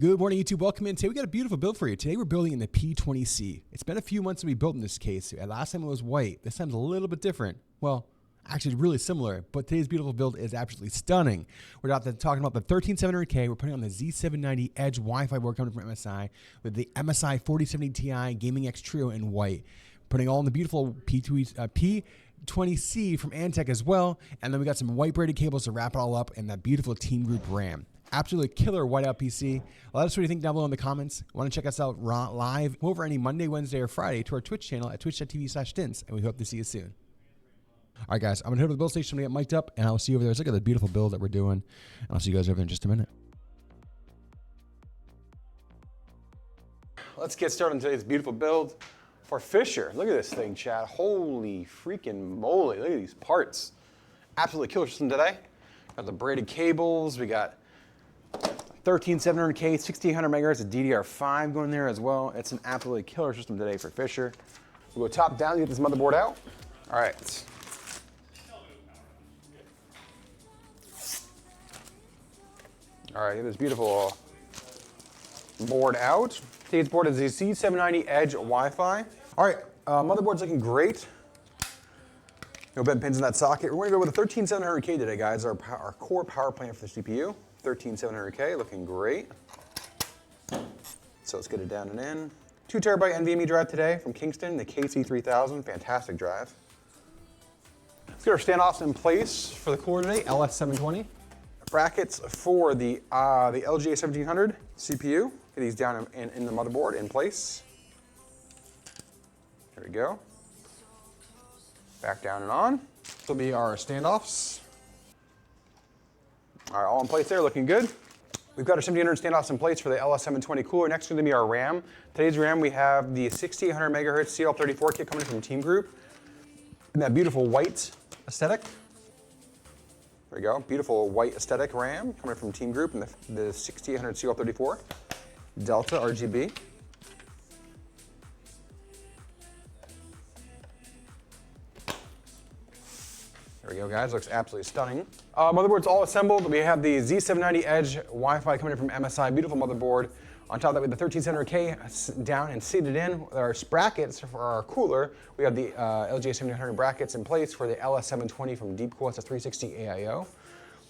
Good morning, YouTube. Welcome in. Today we got a beautiful build for you. Today we're building in the P20C. It's been a few months since we built in this case. Last time it was white. This time's a little bit different. Well, actually really similar, but today's beautiful build is absolutely stunning. We're out there talking about the 13700K. We're putting on the Z790 Edge Wi-Fi board coming from MSI with the MSI 4070 Ti Gaming X Trio in white. Putting all in the beautiful P20C from ANTEC as well. And then we got some white braided cables to wrap it all up and that beautiful TEAMGROUP RAM. Absolutely killer whiteout PC. Let us know what you think down below in the comments. Want to check us out live over any Monday, Wednesday, or Friday to our Twitch channel at twitch.tv/stints, and we hope to see you soon. All right, guys, I'm going to head to the build station. I'm going to get mic'd up, and I'll see you over there. Let's look at the beautiful build that we're doing, and I'll see you guys over there in just a minute. Let's get started on today's beautiful build for Fisher. Look at this thing, chat. Holy freaking moly. Look at these parts. Absolutely killer system today. Got the braided cables. We got 13700K, 1600 megahertz of DDR5 going there as well. It's an absolutely killer system today for Fisher. We'll go top down to get this motherboard out. All right. All right, get this beautiful board out. Today's board is the Z790 Edge Wi-Fi. All right, motherboard's looking great. No bent pins in that socket. We're gonna go with a 13700K today, guys. Our core power plant for the CPU. 13700K, looking great. So let's get it down and in. 2 terabyte NVMe drive today from Kingston, the KC3000, fantastic drive. Let's get our standoffs in place for the cooler today, LS720. Brackets for the LGA 1700 CPU. Get these down in the motherboard in place. There we go. Back down and on. This will be our standoffs. All right, all in place there, looking good. We've got our 1700 standoffs in place for the LS720 cooler. Next is going to be our RAM. Today's RAM, we have the 6800 megahertz CL34 kit coming from TEAMGROUP in that beautiful white aesthetic. There we go, beautiful white aesthetic RAM coming from TEAMGROUP in the 6800 CL34 Delta RGB. There we go, guys, looks absolutely stunning. Motherboard's all assembled. We have the Z790 Edge Wi-Fi coming in from MSI, beautiful motherboard. On top of that, we have the 13700K down and seated in. With our brackets for our cooler, we have the LGA 1700 brackets in place for the LS720 from Deepcool. It's a 360 AIO.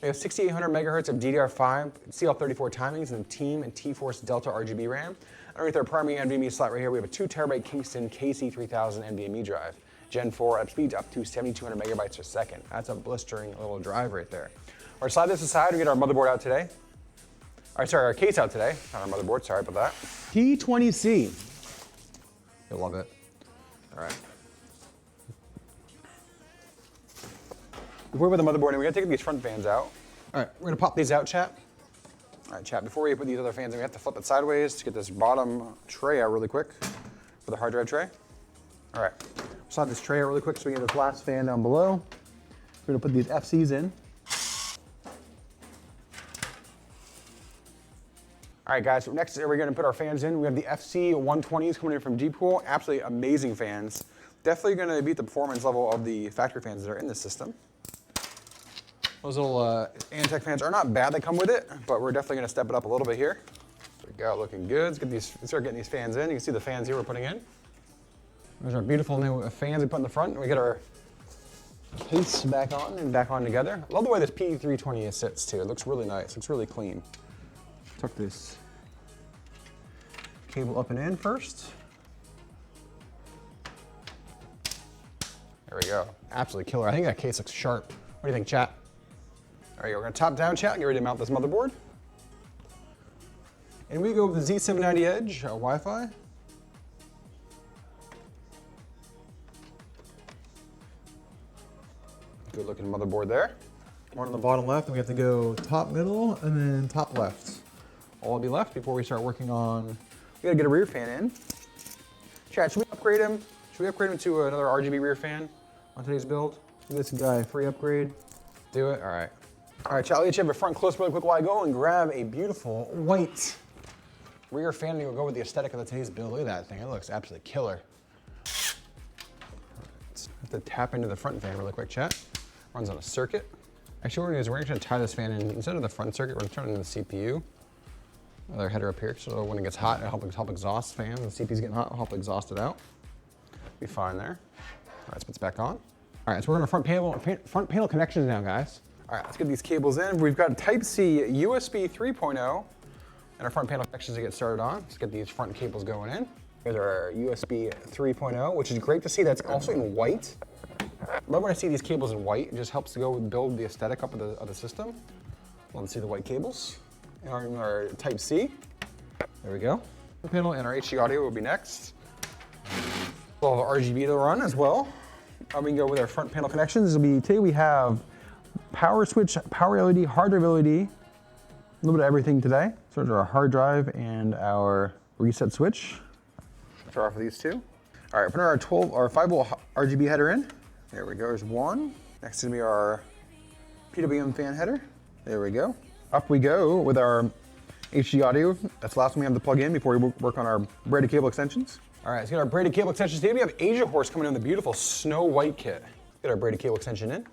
We have 6800 megahertz of DDR5 CL34 timings and Team and T-Force Delta RGB RAM. Underneath our primary NVMe slot right here, we have a 2 terabyte Kingston KC3000 NVMe drive. Gen 4 up speeds up to 7,200 megabytes per second. That's a blistering little drive right there. All right, slide this aside. We get our motherboard out today. All right, sorry, our case out today. Not our motherboard, sorry about that. P20C. You'll love it. All right. Before we put the motherboard in, we're gonna take these front fans out. All right, we're gonna pop these out, chat. All right, chat, before we put these other fans in, we have to flip it sideways to get this bottom tray out really quick for the hard drive tray. All right. Slide this tray out really quick so we get this last fan down below. We're gonna put these FCs in. All right, guys, so next we're gonna put our fans in. We have the FC 120s coming in from Deepcool. Absolutely amazing fans. Definitely gonna beat the performance level of the factory fans that are in this system. Those little ANTEC fans are not bad, they come with it, but we're definitely gonna step it up a little bit here. There we go, looking good. Let's start getting these fans in. You can see the fans here we're putting in. There's our beautiful new fans we put in the front. We get our case back on and back on together. I love the way this P320 sits too. It looks really nice, looks really clean. Tuck this cable up and in first. There we go, absolutely killer. I think that case looks sharp. What do you think, chat? All right, we're gonna top down, chat, get ready to mount this motherboard. And we go with the Z790 Edge Wi-Fi. Good looking motherboard there. One on the bottom left, and we have to go top middle and then top left. All will be left before we start working on, we gotta get a rear fan in. Chat, should we upgrade him? Should we upgrade him to another RGB rear fan on today's build? Give this guy a free upgrade. Do it, all right. All right, chat, I'll let you have a front close really quick while I go and grab a beautiful white rear fan to go with the aesthetic of today's build. Look at that thing, it looks absolutely killer. Let's have to tap into the front fan really quick, chat. Runs on a circuit. Actually, what we're gonna do is we're actually gonna tie this fan in, instead of the front circuit, we're gonna turn it into the CPU. Another header up here, so when it gets hot, it'll help exhaust fan. The CPU's getting hot, it'll help exhaust it out. Be fine there. All right, let's put this back on. All right, so we're on our front panel connections now, guys. All right, let's get these cables in. We've got Type-C USB 3.0 and our front panel connections to get started on. Let's get these front cables going in. Here's our USB 3.0, which is great to see that's also in white. I love when I see these cables in white. It just helps to go build the aesthetic up of the system. Love to see the white cables. And our Type-C. There we go. The panel and our HD audio will be next. We'll have RGB to run as well. We can go with our front panel connections. Today we have power switch, power LED, hard drive LED, a little bit of everything today. So there's our hard drive and our reset switch. Start off with these two. All right, put our 5-volt RGB header in. There we go, there's one. Next is gonna be our PWM fan header. There we go. Up we go with our HD audio. That's the last one we have to plug in before we work on our braided cable extensions. All right, let's get our braided cable extensions. Today we have GeForce coming in with the beautiful Snow White kit. Get our braided cable extension in.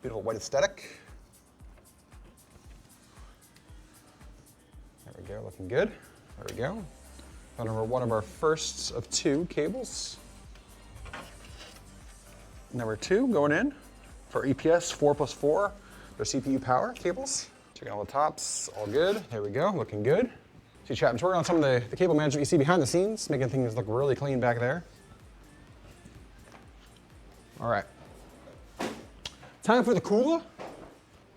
Beautiful white aesthetic. There we go, looking good. There we go. One of our firsts of 2 cables. Number 2 going in for EPS 4+4. Their CPU power cables. Checking all the tops, all good. There we go, looking good. See, chat, I'm working on some of the cable management you see behind the scenes, making things look really clean back there. All right. Time for the cooler.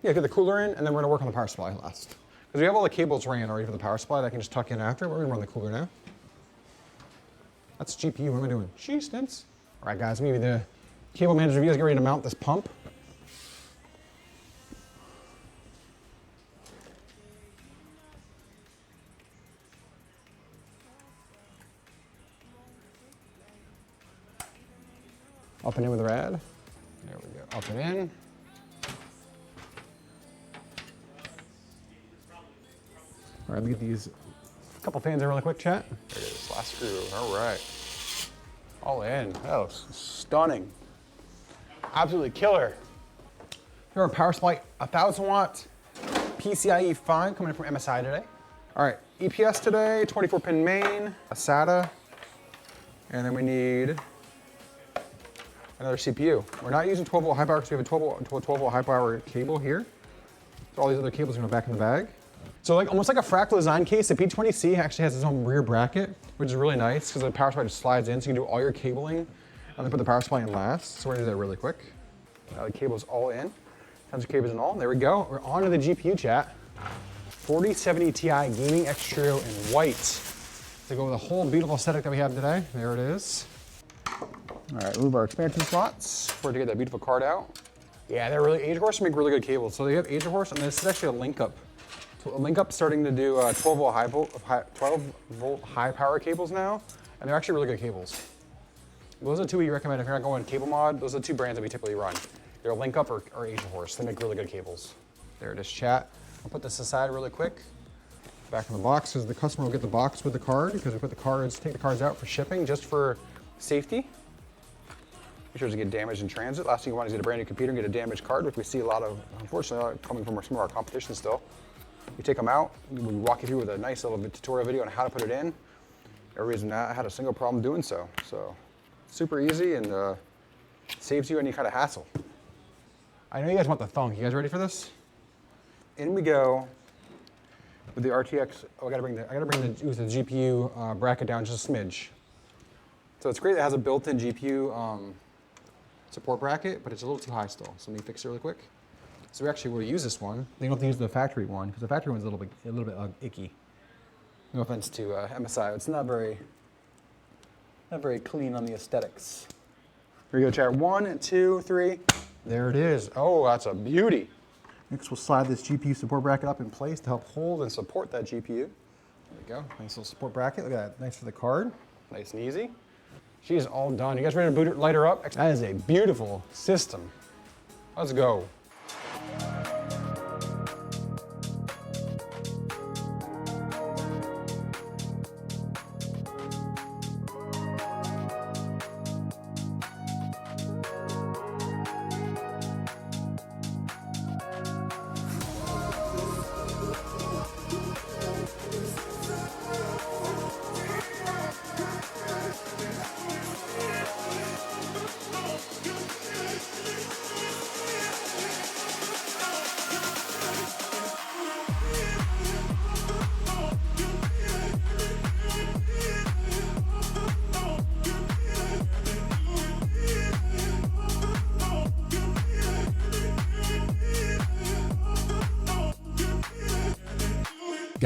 Yeah, get the cooler in, and then we're gonna work on the power supply last. Because we have all the cables ran already for the power supply that I can just tuck in after. We're gonna run the cooler now. That's GPU, what am I doing? Jeez, stints. All right, guys, maybe the cable manager, you guys get ready to mount this pump. Up and in with the rad. There we go, up and in. All right, let me get these couple fans in really quick, chat. There it is, last screw, all right. All in, that looks stunning. Absolutely killer. Here our power supply, 1,000 watt PCIe 5 coming in from MSI today. All right, EPS today, 24 pin main, a SATA, and then we need another CPU. We're not using 12 volt high power because we have a 12 volt high power cable here. So all these other cables are going back in the bag. So almost like a fractal design case, the P20C actually has its own rear bracket, which is really nice because the power supply just slides in so you can do all your cabling and then put the power supply in last. So we're gonna do that really quick. Now the cable's all in. Tons of cables and all. There we go. We're on to the GPU, chat. 4070 Ti Gaming X-Trio in white. To go with the whole beautiful aesthetic that we have today. There it is. All right, move our expansion slots for it to get that beautiful card out. Yeah, they're really, GeForce make really good cables. So they have GeForce, and this is actually a link up. So a link up starting to do 12 volt high power cables now, and they're actually really good cables. Those are the 2 we recommend if you're not going cable mod. Those are the 2 brands that we typically run. They're link up or GeForce. They make really good cables. There it is, chat. I'll put this aside really quick. Back in the box, because the customer will get the box with the card, because we put the cards, take the cards out for shipping, just for safety. Make sure it doesn't get damaged in transit. Last thing you want is get a brand new computer and get a damaged card, which we see a lot of, unfortunately, coming from some of our competition still. We take them out, we walk you through with a nice little tutorial video on how to put it in. Everybody's not had a single problem doing so. So super easy and saves you any kind of hassle. I know you guys want the thunk. You guys ready for this? In we go with the RTX. Oh, I gotta bring the GPU bracket down just a smidge. So it's great that it has a built-in GPU support bracket, but it's a little too high still. So let me fix it really quick. So we actually will use this one. You don't have to use the factory one because the factory one's a little bit icky. No offense to MSI, it's not very clean on the aesthetics. Here we go, chat. 1, 2, 3. There it is. Oh, that's a beauty. Next, we'll slide this GPU support bracket up in place to help hold and support that GPU. There we go. Nice little support bracket. Look at that. Nice for the card. Nice and easy. She is all done. You guys ready to light her up? That is a beautiful system. Let's go.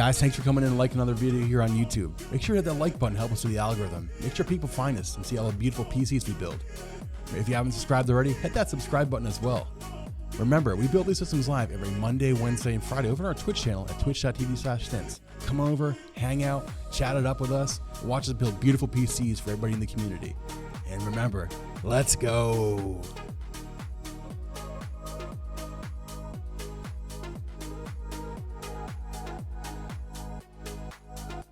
guys, thanks for coming in and liking another video here on YouTube. Make sure to hit that like button, help us with the algorithm. Make sure people find us and see all the beautiful PCs we build. If you haven't subscribed already, hit that subscribe button as well. Remember, we build these systems live every Monday, Wednesday, and Friday over on our Twitch channel at twitch.tv/stints. Come over, hang out, chat it up with us, watch us build beautiful PCs for everybody in the community. And remember, let's go.